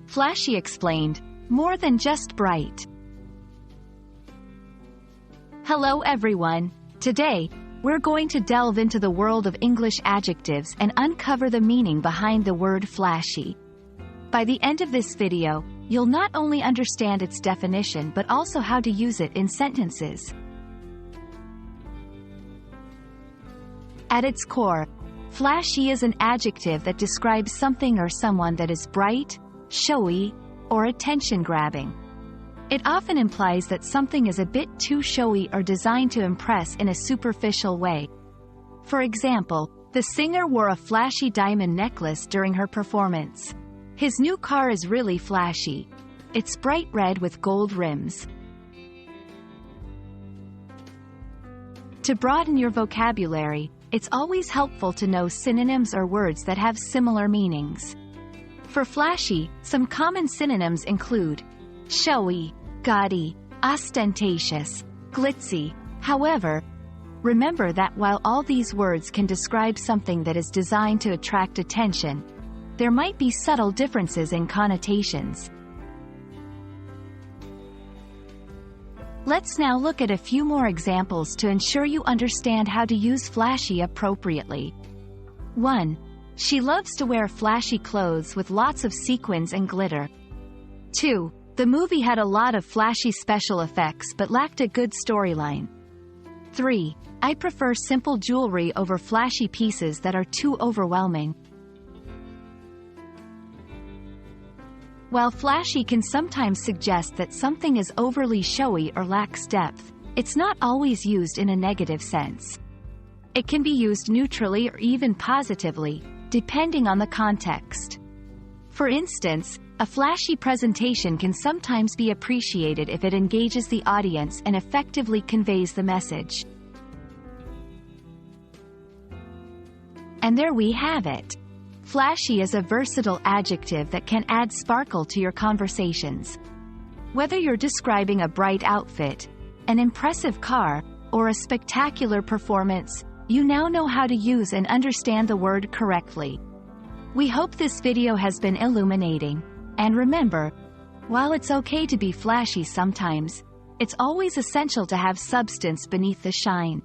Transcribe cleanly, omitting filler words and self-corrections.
Flashy explained, more than just bright. Hello everyone. Today, we're going to delve into the world of English adjectives and uncover the meaning behind the word flashy. By the end of this video, you'll not only understand its definition but also how to use it in sentences. At its core, flashy is an adjective that describes something or someone that is bright, showy, or attention-grabbing. It often implies that something is a bit too showy or designed to impress in a superficial way. For example, the singer wore a flashy diamond necklace during her performance. His new car is really flashy. It's bright red with gold rims. To broaden your vocabulary, it's always helpful to know synonyms or words that have similar meanings. For flashy, some common synonyms include showy, gaudy, ostentatious, glitzy. However, remember that while all these words can describe something that is designed to attract attention, there might be subtle differences in connotations. Let's now look at a few more examples to ensure you understand how to use flashy appropriately. 1. She loves to wear flashy clothes with lots of sequins and glitter. 2. The movie had a lot of flashy special effects but lacked a good storyline. 3. I prefer simple jewelry over flashy pieces that are too overwhelming. While flashy can sometimes suggest that something is overly showy or lacks depth, it's not always used in a negative sense. It can be used neutrally or even positively, depending on the context. For instance, a flashy presentation can sometimes be appreciated if it engages the audience and effectively conveys the message. And there we have it. Flashy is a versatile adjective that can add sparkle to your conversations. Whether you're describing a bright outfit, an impressive car, or a spectacular performance, you now know how to use and understand the word correctly. We hope this video has been illuminating. And remember, while it's okay to be flashy sometimes, it's always essential to have substance beneath the shine.